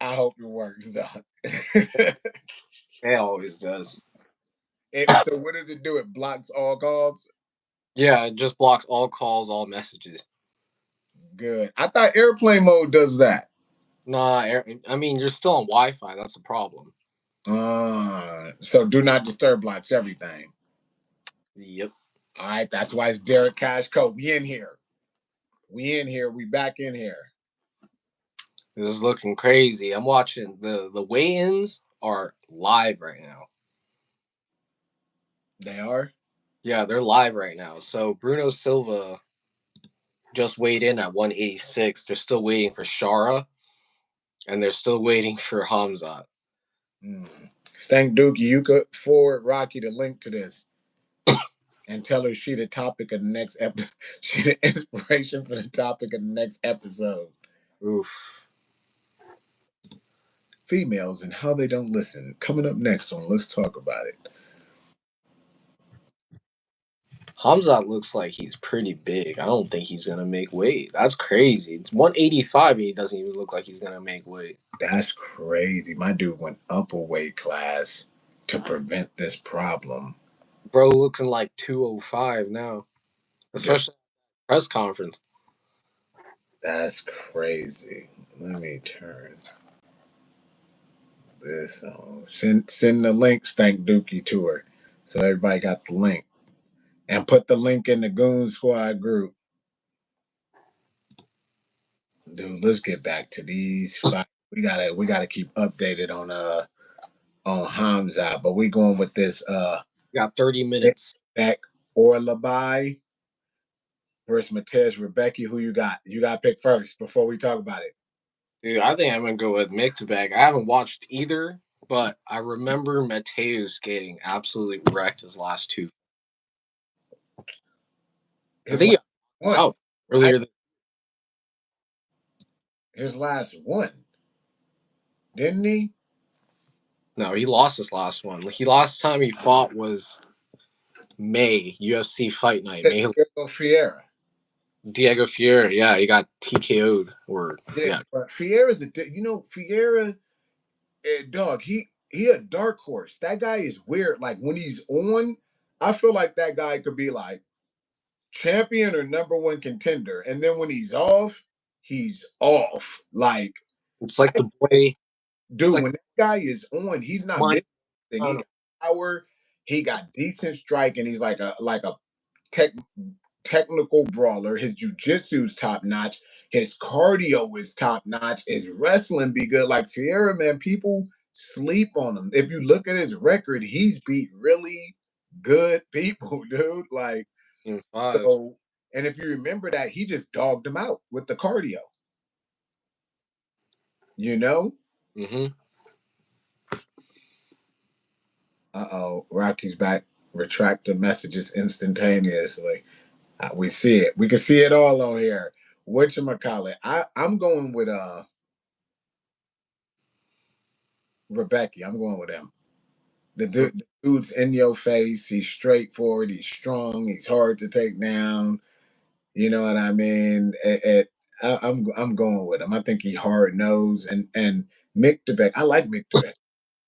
I hope it works, Doc. It always does. So what does it do? It blocks all calls? Yeah, it just blocks all calls, all messages. Good. I thought airplane mode does that. Nah, I mean, you're still on Wi-Fi. That's the problem. So do not disturb blocks everything. Yep. All right, that's why it's Derek Cash Code. We in here. We in here. We back in here. This is looking crazy. I'm watching the weigh-ins are live right now. They are? Yeah, they're live right now. So Bruno Silva just weighed in at 186. They're still waiting for Shara, and they're still waiting for Hamzat. Stank Dookie, you could forward Rocky the link to this and tell her she the topic of the next episode. She the inspiration for the topic of the next episode. Oof. Females and how they don't listen. Coming up next on Let's Talk About It. Hamzat looks like he's pretty big. I don't think he's gonna make weight. That's crazy. It's 185 and he doesn't even look like he's gonna make weight. That's crazy. My dude went up a weight class to prevent this problem. Bro looking like 205 now. Especially press conference. That's crazy. Let me turn this on. Send the link, Stank Dookie, to her. So everybody got the link. And put the link in the Goon Squad group. Dude, let's get back to these fights. We gotta keep updated on Hamza, but we going with this Got 30 minutes. back or Labai versus Matej Rebecca. Who you got? You got to pick first before we talk about it. Dude, I think I'm gonna go with Mixbag. I haven't watched either, but I remember Mateus getting absolutely wrecked his last two. I His think last he one, out right? earlier. His last one, didn't he? No, he lost his last one. He last time he fought was May UFC Fight Night. May Diego Fiera. Diego Fiera. Yeah, he got TKO'd. Or Yeah, yeah, but Fiera's Fiera, dog. He a dark horse. That guy is weird. Like when he's on, I feel like that guy could be like champion or number one contender, and then when he's off, he's off. Like, it's like the boy. It's dude, like when that guy is on, he's not my missing anything. He got power, he got decent strike, and he's like a tech, technical brawler. His jujitsu's top notch. His cardio is top notch. His wrestling be good. Like Fiera, man, people sleep on him. If you look at his record, he's beat really good people, dude. Like, in 5. so, and if you remember that, he just dogged him out with the cardio. You know? Mm-hmm. Uh-oh, Rocky's back. Retract the messages instantaneously. We see it. We can see it all on here. Whatchamacallit? I'm going with Rebecca. I'm going with him. The dude's in your face. He's straightforward. He's strong. He's hard to take down. You know what I mean? I'm going with him. I think he hard nosed and Mick DeBeck. I like Mick DeBeck.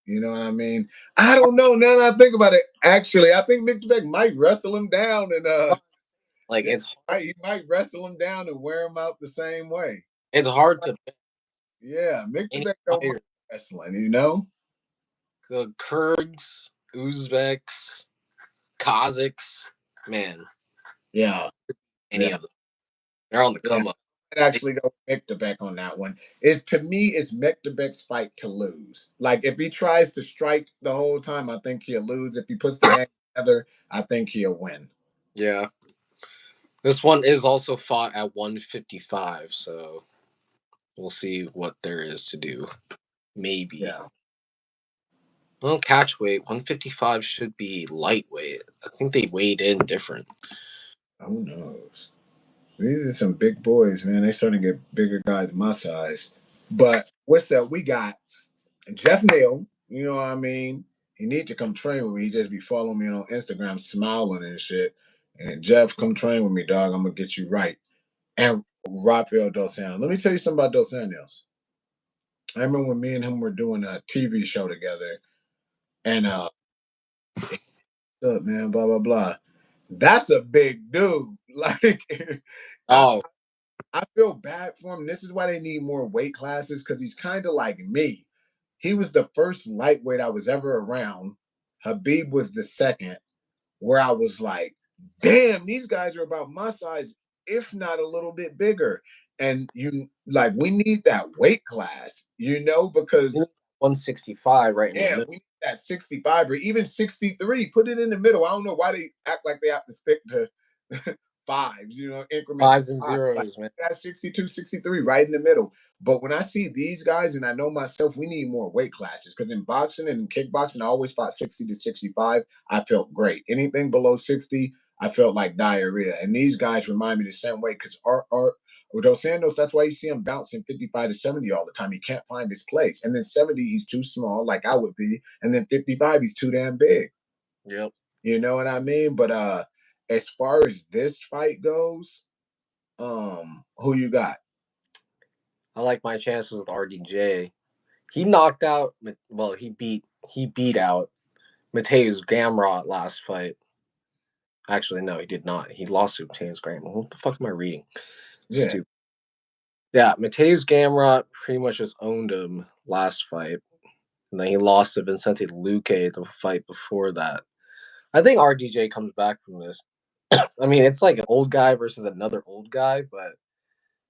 You know what I mean? I don't know. Now that I think about it, actually, I think Mick DeBeck might wrestle him down and Like yeah, he might wrestle him down and wear him out the same way. it's hard to bet Yeah, Mick any DeBeck don't mind fighter. wrestling. You know? The Kurds, Uzbeks, Kazakhs, man, Yeah, any yeah, of them, they're on the yeah. come up. I'd actually go with Mick on that one. Is to me, it's Mick fight to lose. Like if he tries to strike the whole time, I think he'll lose. If he puts the hand together, I think he'll win. Yeah, this one is also fought at 155, so we'll see what there is to do. Maybe. Yeah. Well, catch weight 155 should be lightweight. I think they weighed in different. Who knows? These are some big boys, man. They starting to get bigger guys my size. But what's that? We got Jeff Neal. You know what I mean? He need to come train with me. He just be following me on Instagram, smiling and shit. And Jeff, come train with me, dog. I'm gonna get you right. And Rafael Dos Anjos. Let me tell you something about Dos Anjos. I remember when me and him were doing a TV show together, and what's up, man, blah blah blah. That's a big dude. Like, I Oh, I feel bad for him. This is why they need more weight classes because he's kind of like me. He was the first lightweight I was ever around. Habib was the second, where I was like, damn, these guys are about my size, if not a little bit bigger. And you like, we need that weight class, because 165 right in the yeah, middle. we need that 65 or even 63. Put it in the middle. I don't know why they act like they have to stick to fives, increments of Fives and five. Like zeros, man. that 62, 63, right in the middle. But when I see these guys and I know myself, we need more weight classes because in boxing and kickboxing, I always fought 60 to 65. I felt great. Anything below 60, I felt like diarrhea. And these guys remind me the same way because our Dos Santos, that's why you see him bouncing 55 to 70 all the time. He can't find his place. And then 70, he's too small, like I would be. And then 55, he's too damn big. Yep. You know what I mean? But as far as this fight goes, who you got? I like my chances with RDJ. He knocked out. Well, he beat out Mateus Gamrot last fight. Actually, no, he did not. He lost to Mateus Gamrot. What the fuck am I reading? Yeah. Stupid. Yeah, Mateus Gamrot pretty much just owned him last fight, and then he lost to Vincente Luque the fight before that. I think RDJ comes back from this. I mean, it's like an old guy versus another old guy, but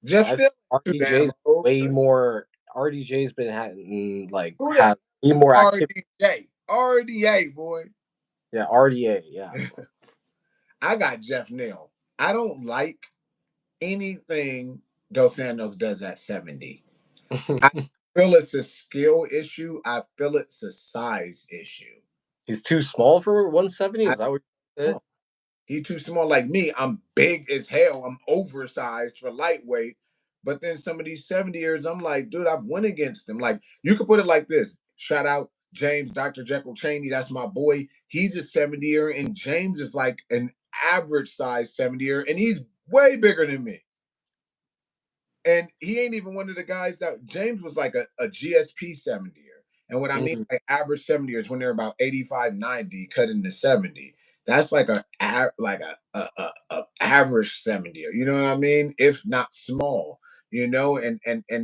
Jeff I think Still too damn RDJ's old. way more. RDJ's been having like Who the hell had way is more activity. RDA? RDA, boy. Yeah, RDA. Yeah, I got Jeff Neal. I don't like anything Dos Santos does at 70. I feel it's a skill issue. I feel it's a size issue. he's too small for 170. I Is that what you said? don't. He too small like me. I'm big as hell. I'm oversized for lightweight. But then some of these 70 years, I'm like, dude, I've won against him. Like, you could put it like this. Shout out James, Dr. Jekyll Cheney. That's my boy. He's a 70-year, and James is like an average size 70-year, and he's way bigger than me. And he ain't even one of the guys that James was like a GSP 70 year. And what I mean Mm, by average 70 years when they're about 85, 90, cut into 70. That's like a average 70 year. You know what I mean? If not small, and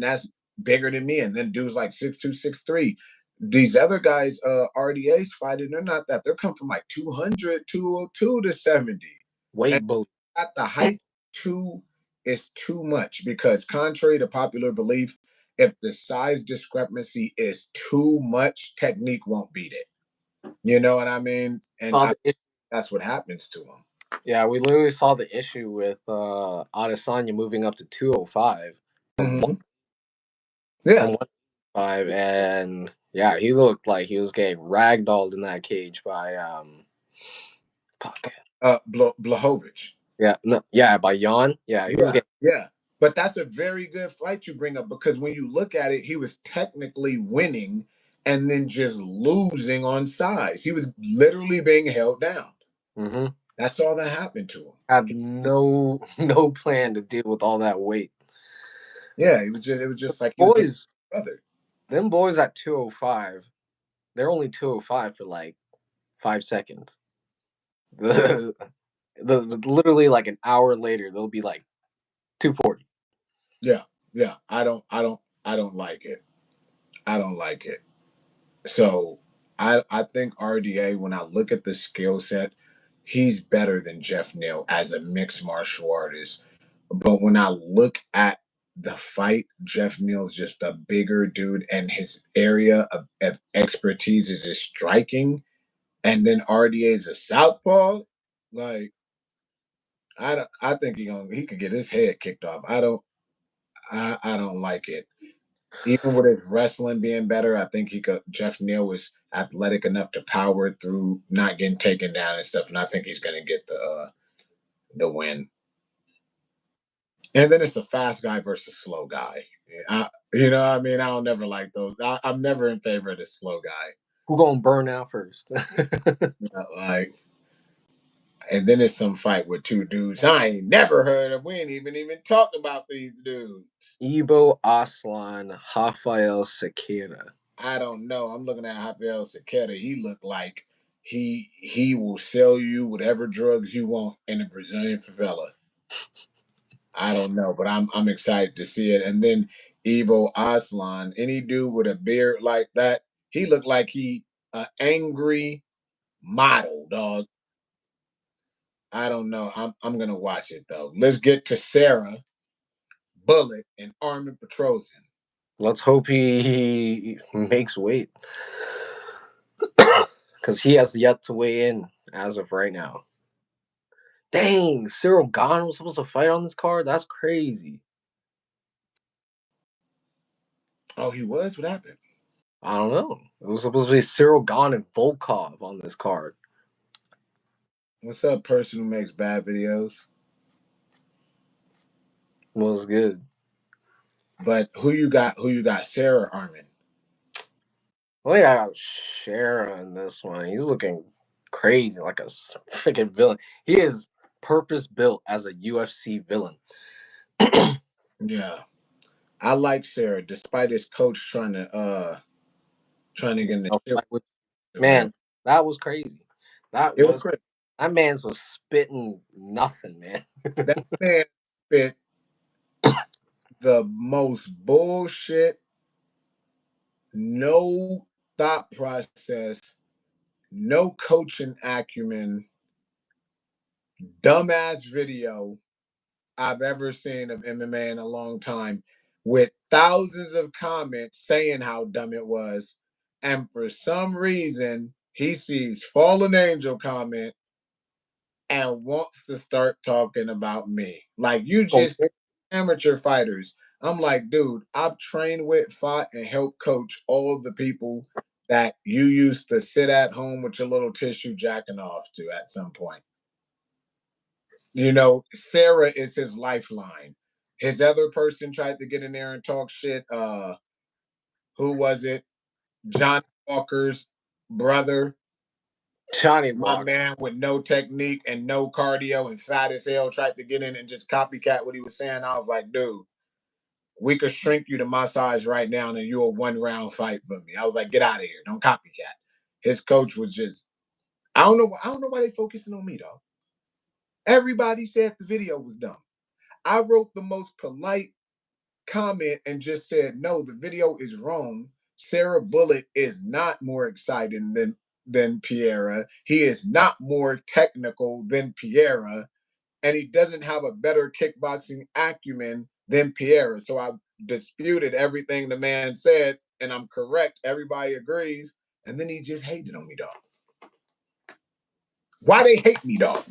that's bigger than me. And then dudes like 6'2", 6'3". These other guys, RDA's fighting, they're not that. They're come from like 200, 202 to 70. And weight bully. at the height too is too much because contrary to popular belief, if the size discrepancy is too much, technique won't beat it. You know what I mean? And Saw the issue. that's what happens to him. Yeah, we literally saw the issue with Adesanya moving up to 205 from Mhm. Yeah. 105, and yeah, he looked like he was getting ragdolled in that cage by fuck. Blahovic. Yeah, no, yeah, by Jan. Yeah, he was Yeah. getting Yeah. But that's a very good fight you bring up because when you look at it, he was technically winning and then just losing on size. He was literally being held down. hmm That's all that happened to had him. no plan to deal with all that weight. Yeah, it was just like he was getting Boys, brother. them boys at 205, they're only 205 for like 5 seconds. Literally like an hour later, they'll be like 240. Yeah, yeah. I don't like it. I don't like it. So I think RDA, when I look at the skill set, he's better than Jeff Neal as a mixed martial artist. But when I look at the fight, Jeff Neal's just a bigger dude, and his area of expertise is his striking. And then RDA is a southpaw. Like I think he could get his head kicked off. I don't like it. Even with his wrestling being better, I think he could. Jeff Neal was athletic enough to power through not getting taken down and stuff, and I think he's going to get the win. And then it's a fast guy versus slow guy. You know, what I mean, I don't never like those. I'm never in favor of the slow guy. Who gonna burn out first? Like And then it's some fight with two dudes I ain't never heard of. We ain't even talked about these dudes. Ibo Aslan, Rafael Sequeira. I don't know. I'm looking at Rafael Sequeira. He looked like he will sell you whatever drugs you want in a Brazilian favela. I don't know, but I'm excited to see it. And then Ibo Aslan, any dude with a beard like that, he looked like he an angry model, dog. I don't know. I'm gonna watch it though. Let's get to Sarah Bullet and Armin Petrosian. Let's hope he makes weight. Because he has yet to weigh in as of right now. Dang, Cyril Gahn was supposed to fight on this card? That's crazy. Oh, he was? What happened? I don't know. It was supposed to be Cyril Gahn and Volkov on this card. What's up, person who makes bad videos? Was good. But who you got? Who you got? Sarah or Armin? Well, yeah, I got Shara in this one. He's looking crazy, like a freaking villain. He is purpose built as a UFC villain. Yeah. I like Sarah, despite his coach trying to get in the Oh, shit like, with him, man. man, that was crazy. That It was was crazy. that man's was spitting nothing, man. That man spit the most bullshit, no thought process, no coaching acumen, dumbass video I've ever seen of MMA in a long time, with thousands of comments saying how dumb it was. And for some reason, he sees Fallen Angel comment and wants to start talking about me. Like, you just Compare- amateur fighters. I'm like, dude, I've trained with, fought, and helped coach all the people that you used to sit at home with your little tissue jacking off to at some point. You know, Sarah is his lifeline. His other person tried to get in there and talk shit. Who was it? John Walker's brother, Johnny my Walker. man with no technique and no cardio and fat as hell, tried to get in and just copycat what he was saying. I was like, dude, we could shrink you to my size right now and you're a 1 round fight for me. I was like, get out of here. Don't copycat. His coach was just, I don't know why they focusing on me, though. Everybody said the video was dumb. I wrote the most polite comment and just said, no, the video is wrong. Sarah Bullet is not more exciting than Piera. He is not more technical than Piera, and he doesn't have a better kickboxing acumen than Piera. So I disputed everything the man said, and I'm correct. Everybody agrees. And then he just hated on me, dog. Why they hate me, dog?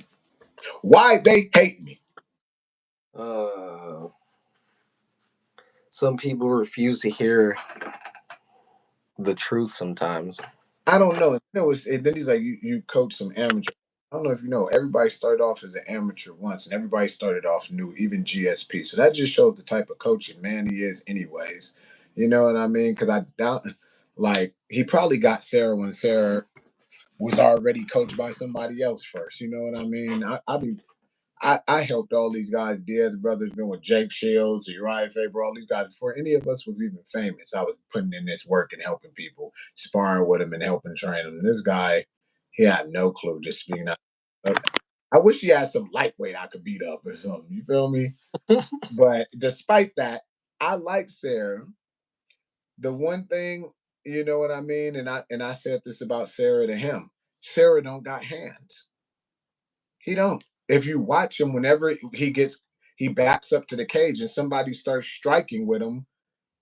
Why they hate me? Uh, some people refuse to hear the truth sometimes. I don't know. Then he's like, you coach some amateur. I don't know if you know, everybody started off as an amateur once, and everybody started off new, even GSP. So that just shows the type of coaching man he is, anyways. You know what I mean? Because I doubt, like, he probably got Sarah when Sarah was already coached by somebody else first. You know what I mean? I helped all these guys. Diaz brothers been with Jake Shields, Uriah Faber, all these guys before any of us was even famous. I was putting in this work and helping people, sparring with them and helping train them. This guy, he had no clue, just speaking out. I wish he had some lightweight I could beat up or something. You feel me? But despite that, I like Sarah. The one thing, you know what I mean, and I said this about Sarah to him. Sarah don't got hands. He don't. If you watch him, whenever he backs up to the cage and somebody starts striking with him,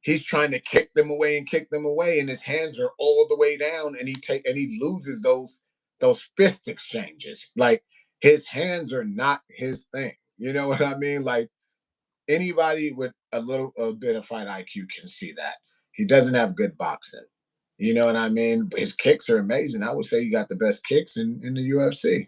he's trying to kick them away and kick them away, and his hands are all the way down, and he loses those fist exchanges. Like, his hands are not his thing. You know what I mean? Like, anybody with a bit of fight IQ can see that. He doesn't have good boxing. You know what I mean? His kicks are amazing. I would say he got the best kicks in the UFC.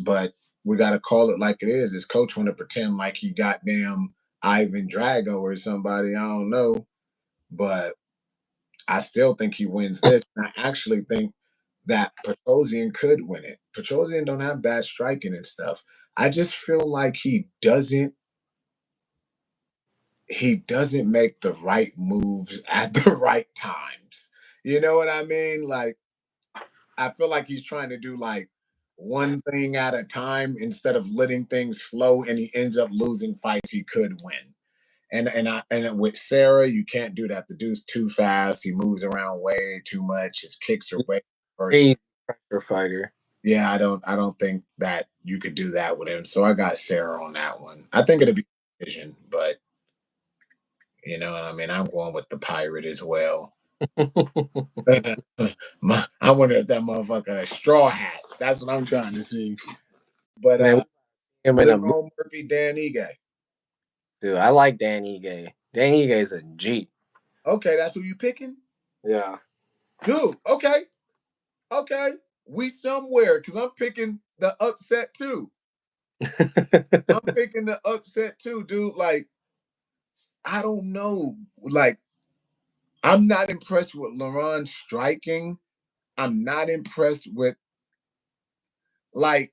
But we got to call it like it is. His coach want to pretend like he goddamn Ivan Drago or somebody. I don't know, but I still think he wins this. I actually think that Petrosian could win it. Petrosian don't have bad striking and stuff. I just feel like he doesn't make the right moves at the right times. You know what I mean? Like I feel like he's trying to do like one thing at a time instead of letting things flow, and he ends up losing fights he could win. And with Sarah, you can't do that. The dude's too fast. He moves around way too much. His kicks are way first. Crazy pressure fighter. Yeah, I don't think that you could do that with him. So I got Sarah on that one. I think it'd be a decision, but you know what I mean. I'm going with the pirate as well. I wonder if that motherfucker a straw hat. That's what I'm trying to see. But Man, him in a movie, Lerone Murphy, Dan Ige. dude. I like Dan Ige. Dan Ige is a G. Okay, that's who you picking, Yeah. dude. Okay, okay. We somewhere because I'm picking the upset too. I'm picking the upset too, dude. Like I don't know. Like I'm not impressed with Laron striking. I'm not impressed with like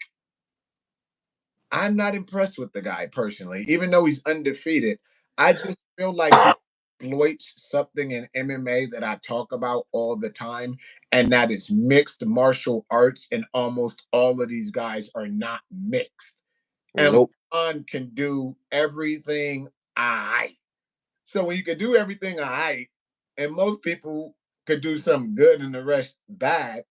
I'm not impressed with the guy personally, even though he's undefeated. I just feel like he exploits something in MMA that I talk about all the time, and that is mixed martial arts. And almost all of these guys are not mixed. And Nope. LeBron can do everything I. So when you can do everything I, and most people could do something good and the rest bad,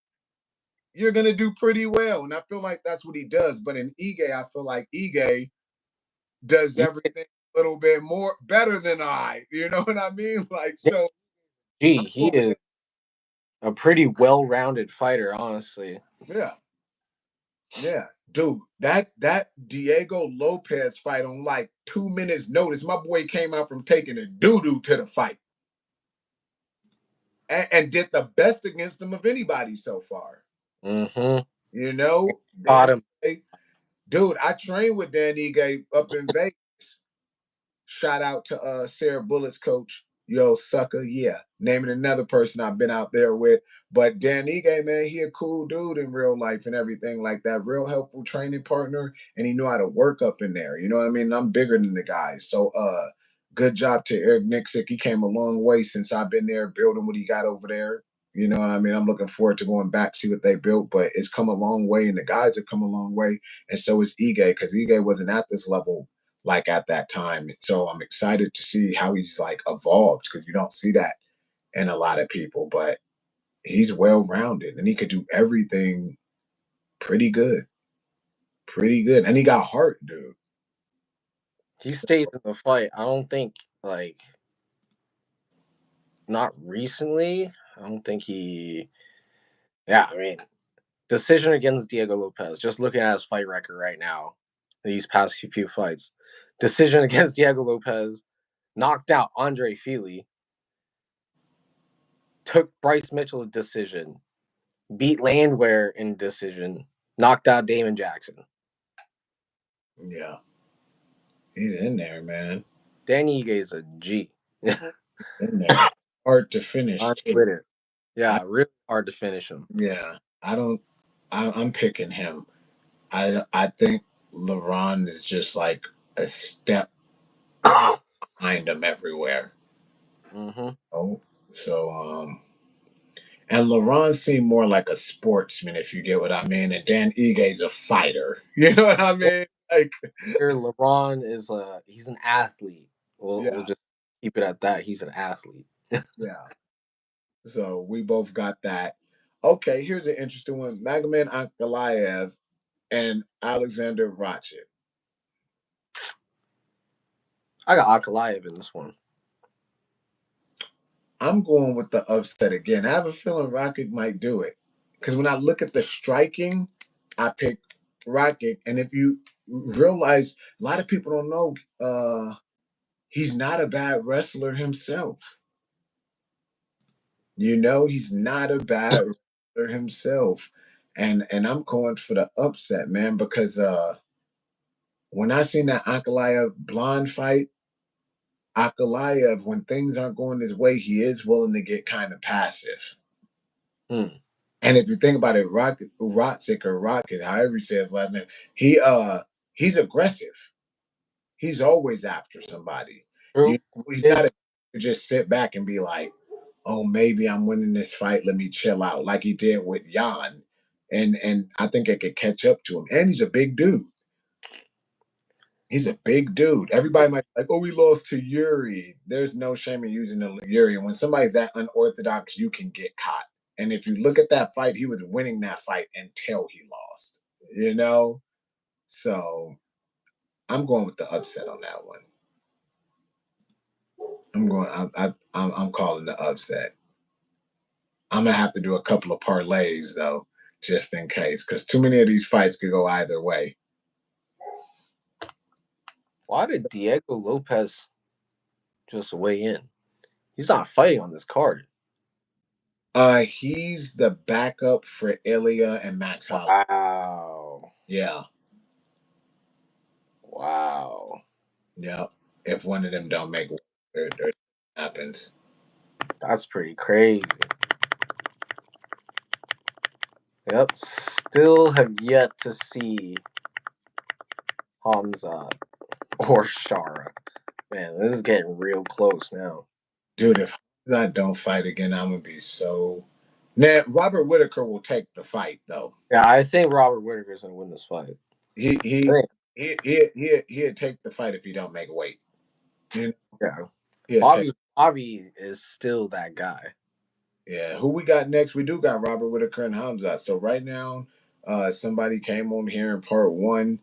you're gonna do pretty well. And I feel like that's what he does. But in Ige, I feel like Ige does everything a little bit more better than I. You know what I mean? Like so. G. I'm He going with is a pretty well-rounded fighter, honestly. yeah, yeah, dude. That Diego Lopez fight on like 2 minutes notice. My boy came out from taking a doo doo to the fight and did the best against him of anybody so far. Mm-hmm. You know, Caught Dan, him. dude. I trained with Dan Ige up in Vegas. Shout out to Sarah Bullett's coach. Yo, sucker, yeah. Naming another person I've been out there with. But Dan Ige, man, he a cool dude in real life and everything like that. Real helpful training partner, and he knew how to work up in there. You know what I mean? I'm bigger than the guys. So good job to Eric Nixick. He came a long way since I've been there building what he got over there. You know what I mean? I'm looking forward to going back, see what they built, but it's come a long way, and the guys have come a long way. And so is Ige, because Ige wasn't at this level like at that time. So I'm excited to see how he's like evolved because you don't see that in a lot of people, but he's well rounded and he could do everything pretty good. Pretty good. And he got heart, dude. He stays in the fight. I don't think like not recently. I don't think he. Yeah, I mean, decision against Diego Lopez. Just looking at his fight record right now, these past few fights. Decision against Diego Lopez, knocked out Andre Fili, took Bryce Mitchell decision, beat Landwehr in decision, knocked out Damon Jackson. Yeah. He's in there, man. Danny Ige is a G. In there. Hard to finish I'm too. with it. I Yeah, really hard to finish him. yeah. I don't I'm picking him. I think LeBron is just like a step behind him everywhere. Mm-hmm. Oh, so and LeBron seemed more like a sportsman, if you get what I mean. And Dan Igue's a fighter. You know what I mean? Like, Here, LeBron is he's an athlete. We'll yeah, just keep it at that. He's an athlete. yeah. So we both got that. Okay, here's an interesting one: Magomed Ankalaev and Alexander Ratchet. I got Akalaev in this one. I'm going with the upset again. I have a feeling Rocket might do it because when I look at the striking, I pick Rocket. And if you realize, a lot of people don't know, he's not a bad wrestler himself. You know, he's not a bad wrestler himself. And I'm going for the upset, man, because when I seen that Ankalaev blonde fight, Ankalaev, when things aren't going his way, he is willing to get kind of passive. Hmm. And if you think about it, Rocket, however you say his last name, he's aggressive. He's always after somebody. You True. he's Yeah. not a to just sit back and be like, oh, maybe I'm winning this fight. Let me chill out, like he did with Jan. And I think it could catch up to him. And he's a big dude. He's a big dude. Everybody might be like, oh, we lost to Yuri. There's no shame in using the Yuri. And when somebody's that unorthodox, you can get caught. And if you look at that fight, he was winning that fight until he lost. You know, so I'm going with the upset on that one. I'm going. I'm calling the upset. I'm gonna have to do a couple of parlays though, just in case, because too many of these fights could go either way. Why did Diego Lopez just weigh in? He's not fighting on this card. He's the backup for Ilya and Max Holloway. Wow. Yeah, Wow. yeah. If one of them don't make it, there happens. That's pretty crazy. Yep. Still have yet to see Hamza or Shara. Man, this is getting real close now. Dude, if I don't fight again, I'm gonna be so. Now Robert Whitaker will take the fight though. Yeah, I think Robert Whitaker's gonna win this fight. He I he think, he'd take the fight if he don't make weight. You know, yeah. he'd take. Bobby is still that guy. Yeah, who we got next? We do got Robert Whitaker and Hamzat. So right now, somebody came on here in part one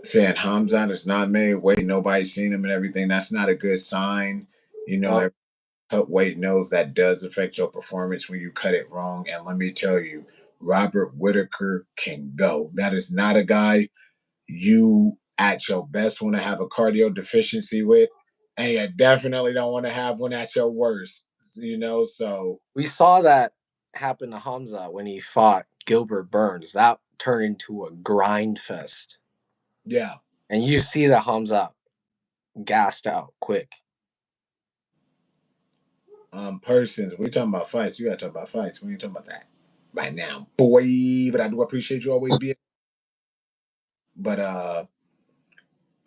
saying Hamzat is not made weight. Nobody's seen him and everything. That's not a good sign. You know, Yep. every cut weight knows that does affect your performance when you cut it wrong. And let me tell you, Robert Whitaker can go. That is not a guy you at your best want to have a cardio deficiency with, and you definitely don't want to have one at your worst. You know, so We saw that happen to Hamza when he fought Gilbert Burns. That turned into a grind fest. yeah. And you see that Hamza gassed out quick. Persons, we talking about fights. You gotta talk about fights. We ain't talking about that right now, boy. But I do appreciate you always being. But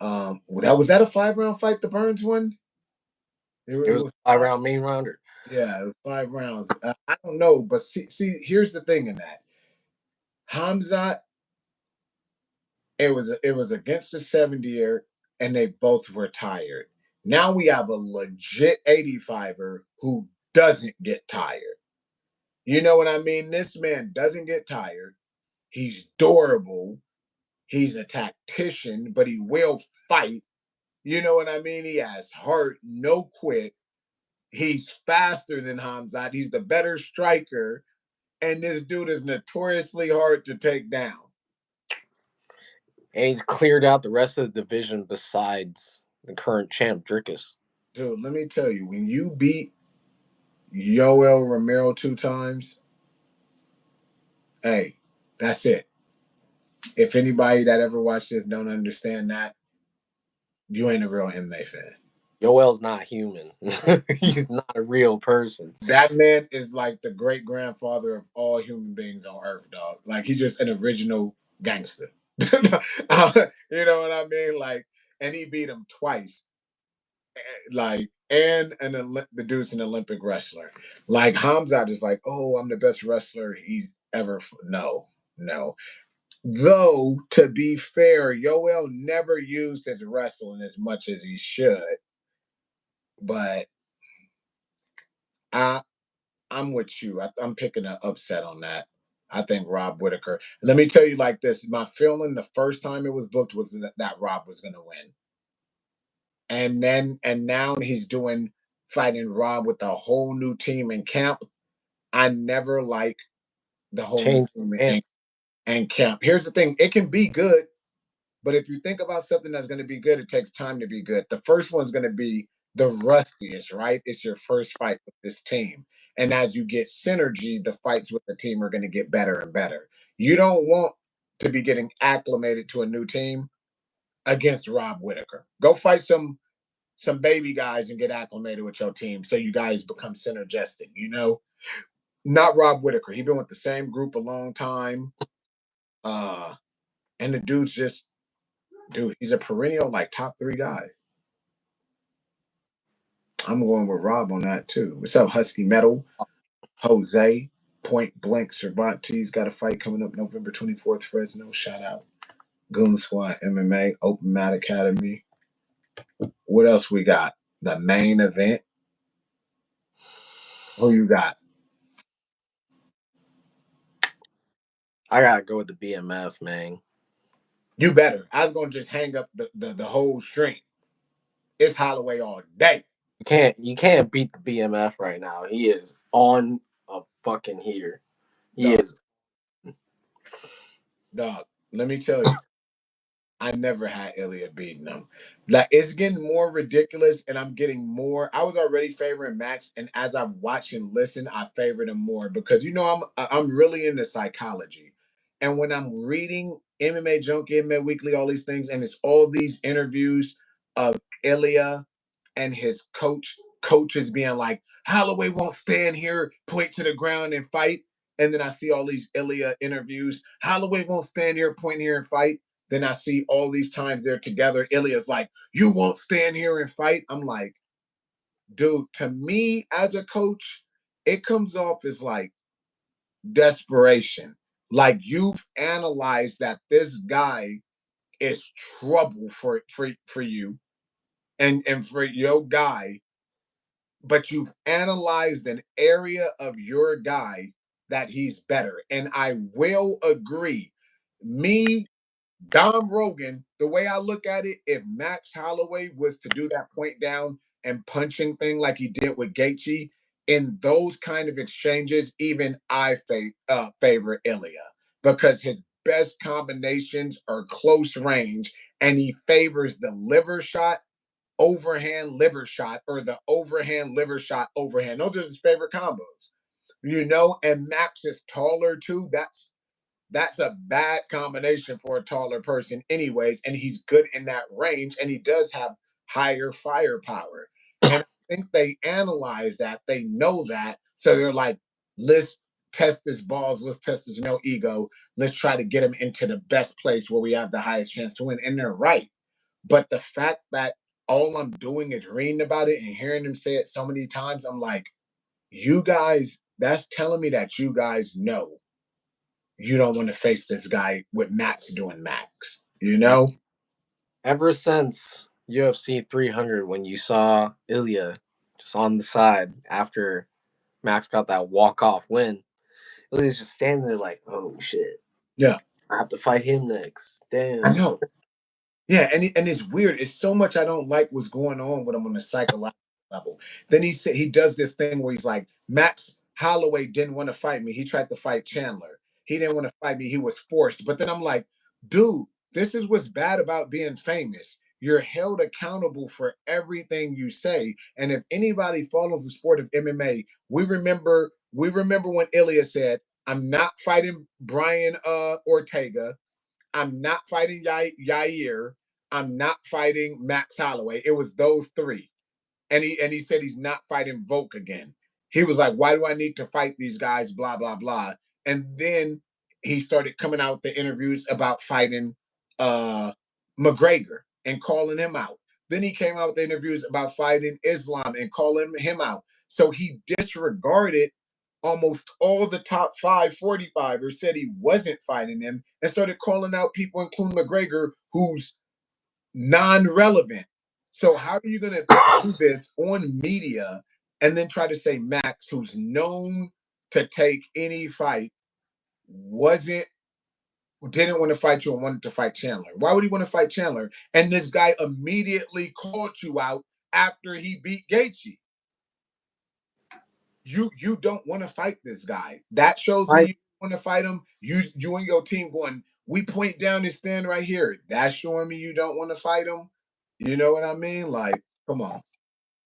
that was that a 5 round fight, the Burns one? It It was was a 5 round main rounder. yeah, it was 5 rounds. I don't know, but see, here's the thing in that Hamzat, it was against the 70er, and they both were tired. Now we have a legit 85er who doesn't get tired. You know what I mean? This man doesn't get tired. He's durable. He's a tactician, but he will fight. You know what I mean? He has heart, no quit. He's faster than Hamzat. He's the better striker. And this dude is notoriously hard to take down. And he's cleared out the rest of the division besides the current champ, Drickus. Dude, let me tell you, when you beat Yoel Romero 2 times, hey, that's it. If anybody that ever watched this don't understand that, you ain't a real MMA fan. Yoel's not human. He's not a real person. That man is like the great grandfather of all human beings on earth, dog. Like he's just an original gangster. You know what I mean? Like, and he beat him twice. Like, and the dude's an Olympic wrestler. Like Hamzat is like, oh, I'm the best wrestler he's ever. No, no. Though to be fair, Yoel never used his wrestling as much as he should. But I I'm with you. I'm picking an upset on that. I think Rob Whitaker. Let me tell you like this: my feeling the first time it was booked was that Rob was going to win, and now he's doing fighting Rob with a whole new team in camp. I never like the whole new Change team and in camp. Here's the thing: it can be good, but if you think about something that's going to be good, it takes time to be good. The first one's going to be the rustiest, right? It's your first fight with this team. And as you get synergy, the fights with the team are going to get better and better. You don't want to be getting acclimated to a new team against Rob Whitaker. Go fight some baby guys and get acclimated with your team so you guys become synergistic, you know? Not Rob Whitaker. He been with the same group a long time. Uh, and the dude's just dude. He's a perennial like top three guy. I'm going with Rob on that too. What's up, Husky Metal? Jose, Point Blank Cervantes got a fight coming up November 24th, Fresno. Shout out. Goon Squad MMA, Open Mat Academy. What else we got? The main event. Who you got? I gotta go with the BMF, man. You better. I was gonna just hang up the whole string. It's Holloway all day. You can't beat the BMF right now. He is on a fucking heater. He Dog, is. dog, let me tell you. I never had Ilya beating him. Like it's getting more ridiculous, and I'm getting more. I was already favoring Max, and as I've watched and listened, I favored him more because I'm really into psychology, and when I'm reading MMA Junkie, MMA Weekly, all these things, and it's all these interviews of Ilya and his coaches being like, Holloway won't stand here, point to the ground and fight. And then I see all these Ilya interviews. Holloway won't stand here, point here and fight. Then I see all these times they're together. Ilya's like, you won't stand here and fight. I'm like, dude, to me as a coach, it comes off as like desperation. Like you've analyzed that this guy is trouble for you and for your guy, but you've analyzed an area of your guy that he's better. And I will agree. Me, Dom Rogan, the way I look at it, if Max Holloway was to do that point down and punching thing like he did with Gaethje, in those kind of exchanges, even I favor Ilya because his best combinations are close range and he favors the liver shot overhand liver shot or the overhand liver shot overhand. Those are his favorite combos. And Max is taller too. That's a bad combination for a taller person, anyways. And he's good in that range, and he does have higher firepower. And I think they analyze that, they know that. So they're like, let's test his balls, let's test his no ego, let's try to get him into the best place where we have the highest chance to win. And they're right. But the fact that all I'm doing is reading about it and hearing him say it so many times, I'm like, you guys, that's telling me that you guys know you don't want to face this guy with Max doing Max, you know? Ever since UFC 300, when you saw Ilya just on the side after Max got that walk-off win, Ilya's just standing there like, oh shit, Yeah, I have to fight him next. I Damn. know. Yeah, and it's weird. It's so much I don't like what's going on with him on the psychological level. Then he does this thing where he's like, Max Holloway didn't want to fight me. He tried to fight Chandler. He didn't want to fight me. He was forced. But then I'm like, dude, this is what's bad about being famous. You're held accountable for everything you say. And if anybody follows the sport of MMA, we remember when Ilya said, I'm not fighting Brian Ortega. I'm not fighting Yair. I'm not fighting Max Holloway. It was those three. And he said he's not fighting Volk again. He was like, why do I need to fight these guys? Blah, blah, blah. And then he started coming out with the interviews about fighting uh McGregor and calling him out. Then he came out with the interviews about fighting Islam and calling him out. So he disregarded almost all the top 545ers, said he wasn't fighting them, and started calling out people, including McGregor, who's non-relevant. So how are you going to do this on media and then try to say Max, who's known to take any fight, wasn't didn't want to fight you and wanted to fight Chandler? Why would he want to fight Chandler? And this guy immediately called you out after he beat Gaethje. You don't want to fight this guy. That shows me I you want to fight him. You and your team going, we point down and stand right here. That's showing me you don't want to fight him. You know what I mean? Like, come on.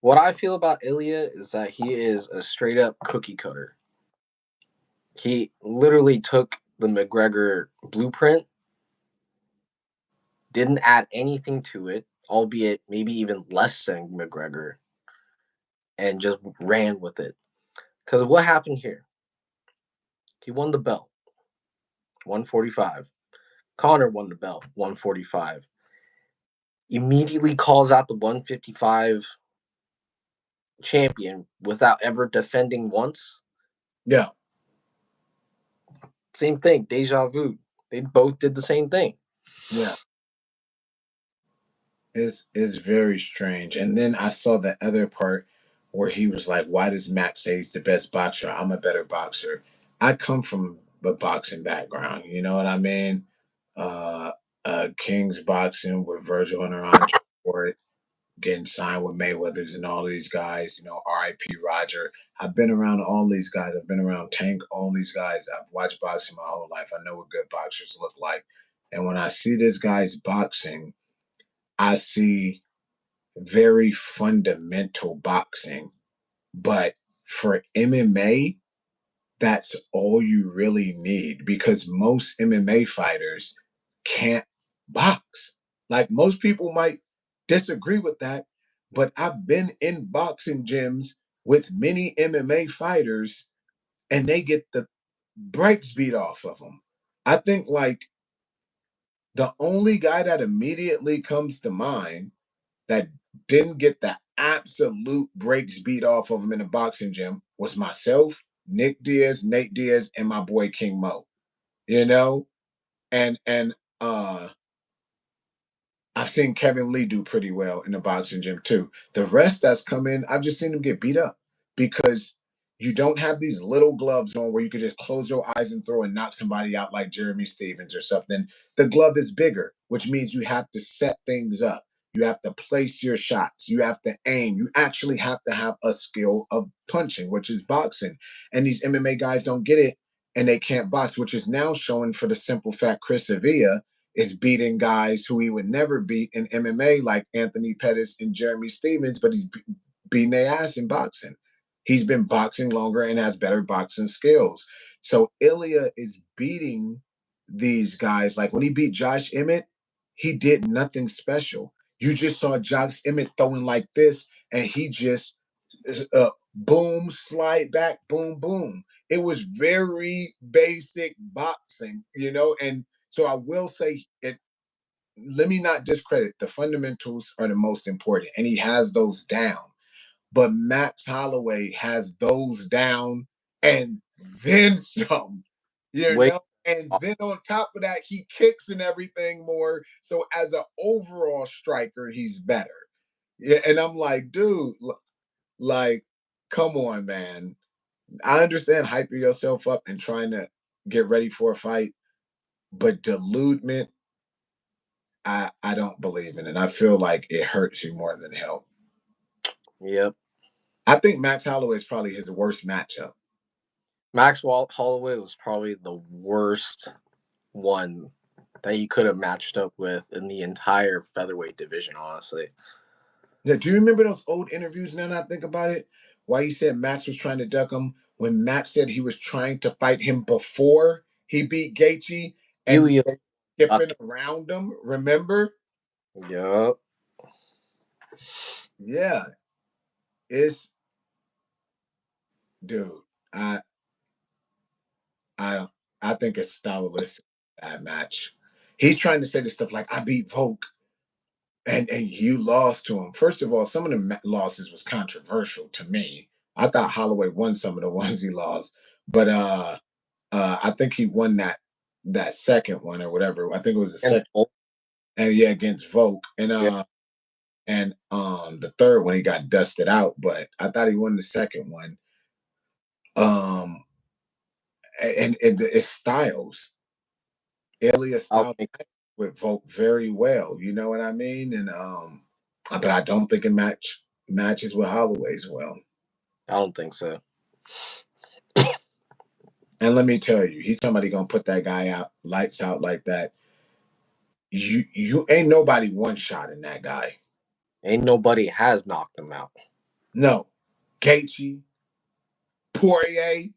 what I feel about Ilya is that he is a straight up cookie cutter. He literally took the McGregor blueprint, didn't add anything to it, albeit maybe even less than McGregor, and just ran with it. Because what happened here? He won the belt, 145. Connor won the belt, 145. Immediately calls out the 155 champion without ever defending once. Yeah. Same thing, deja vu. They both did the same thing. Yeah. It's very strange. And then I saw the other part where he was like, "Why does Max say he's the best boxer? I'm a better boxer." I come from a boxing background. You know what I mean? Uh, King's boxing with Virgil and Andre Ford getting signed with Mayweather's and all these guys. You know, R.I.P. Roger. I've been around all these guys. I've been around Tank. All these guys. I've watched boxing my whole life. I know what good boxers look like. And when I see this guy's boxing, I see very fundamental boxing. But for MMA, that's all you really need because most MMA fighters can't box. Like most people might disagree with that, but I've been in boxing gyms with many MMA fighters and they get the brakes beat off of them. I think like the only guy that immediately comes to mind that didn't get the absolute breaks beat off of him in the boxing gym was myself, Nick Diaz, Nate Diaz, and my boy King Mo. You know, and I've seen Kevin Lee do pretty well in the boxing gym too. The rest that's come in, I've just seen them get beat up because you don't have these little gloves on where you could just close your eyes and throw and knock somebody out like Jeremy Stevens or something. The glove is bigger, which means you have to set things up. You have to place your shots. You have to aim. You actually have to have a skill of punching, which is boxing. And these MMA guys don't get it and they can't box, which is now showing for the simple fact Chris Avila is beating guys who he would never beat in MMA, like Anthony Pettis and Jeremy Stevens, but he's beating their ass in boxing. He's been boxing longer and has better boxing skills. So Ilya is beating these guys. Like when he beat Josh Emmett, he did nothing special. You just saw Josh Emmett throwing like this, and he just boom, slide back, boom, boom. It was very basic boxing, you know, and so I will say, it, let me not discredit the fundamentals are the most important, and he has those down. But Max Holloway has those down and then some, you Wait, know. And then on top of that, he kicks and everything more. So as an overall striker, he's better. Yeah, and I'm like, dude, like, come on, man. I understand hyping yourself up and trying to get ready for a fight, but deludement I don't believe in it. I feel like it hurts you more than help. yep. I think Max Holloway is probably his worst matchup. Holloway was probably the worst one that he could have matched up with in the entire featherweight division, honestly. Now, do you remember those old interviews now that I think about it? Why he said Max was trying to duck him when Max said he was trying to fight him before he beat Gaethje and Ilya, they skipping around him, remember? yep. Yeah, it's dude, I I don't I think it's stylistic that match. He's trying to say this stuff like I beat Volk and you lost to him. First of all, some of the losses was controversial to me. I thought Holloway won some of the ones he lost, but I think he won that second one or whatever. I think it was the And second, and yeah, against Volk, yeah, and the third one he got dusted out. But I thought he won the second one. Um, and it's Styles, Elias I'll Styles think with Volk very well. You know what I mean? And but I don't think it matches with Holloway's well. I don't think so. And let me tell you, he's somebody gonna put that guy out, lights out like that. You ain't nobody one shot in that guy. Ain't nobody has knocked him out. No, Gaethje, Poirier,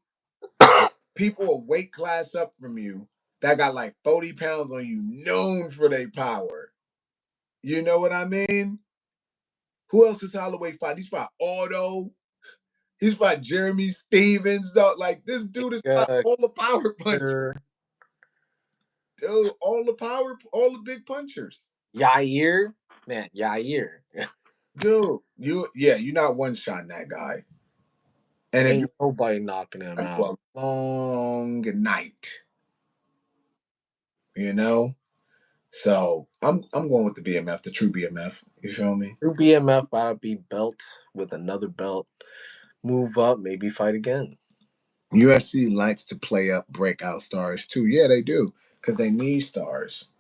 people a weight class up from you that got like 40 pounds on you, known for their power. You know what I mean? Who else is Holloway fight? He's fought Auto. He's fought Jeremy Stevens, though. Like, this dude is fought Uh, all the power punchers. er, Dude, all the big punchers. Yair, man, Yair. Dude, you're not one shotting that guy. And if you Ain't nobody knocking him have a out. long night, you know. So I'm going with the BMF, the true BMF. You feel me? Through BMF about to be belt with another belt. Move up, maybe fight again. UFC likes to play up breakout stars too. Yeah, they do, because they need stars.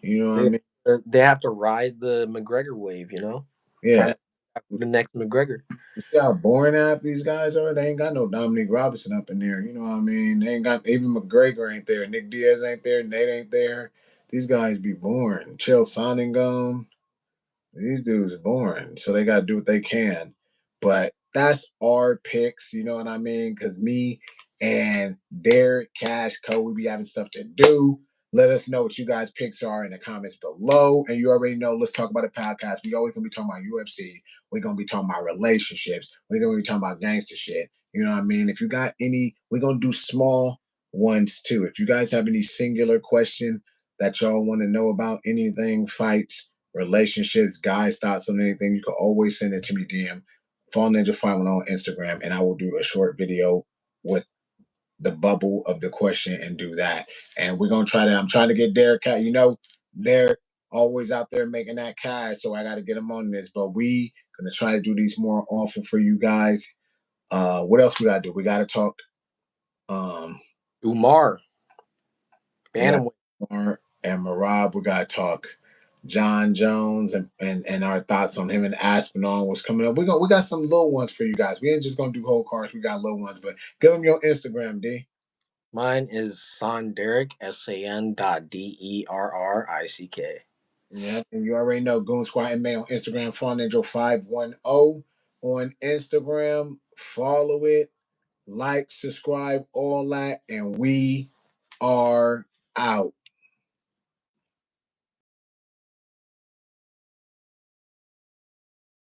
You know what I They mean? they have to ride the McGregor wave, you know. Try Yeah. to the next McGregor. You see how boring half these guys are? They ain't got no Dominique Robinson up in there. You know what I mean? They ain't got, even McGregor ain't there. Nick Diaz ain't there. Nate ain't there. These guys be boring. Chael Sonnen gone. These dudes are boring, so they got to do what they can. But that's our picks, you know what I mean? Because me and Derek, Cash, Co, we be having stuff to do. Let us know what you guys' picks are in the comments below. And you already know, let's talk about the podcast. We always gonna be talking about UFC. We're gonna be talking about relationships. We're gonna be talking about gangster shit. You know what I mean? If you got any, we're gonna do small ones too. If you guys have any singular question that y'all want to know about anything, fights, relationships, guys' thoughts on anything, you can always send it to me DM, Fall Ninja 51 on Instagram, and I will do a short video with the bubble of the question and do that. And we're gonna try to. I'm trying to get Derek. You know, Derek always out there making that cash, so I got to get him on this. But we gonna try to do these more often for you guys. What else we gotta do? We gotta talk. Um, Umar, we got bantamweight. Mark and Marab. We gotta talk John Jones and our thoughts on him and Aspinall was coming up. We got some little ones for you guys. We ain't just gonna do whole cards. We got little ones, but give them your Instagram, D. Mine is Sanderrick, SAN.DERRICK. Yeah, and you already know Goon Squad MA on Instagram, Fall Ninja 510 on Instagram. Follow it, like, subscribe, all that, and we are out.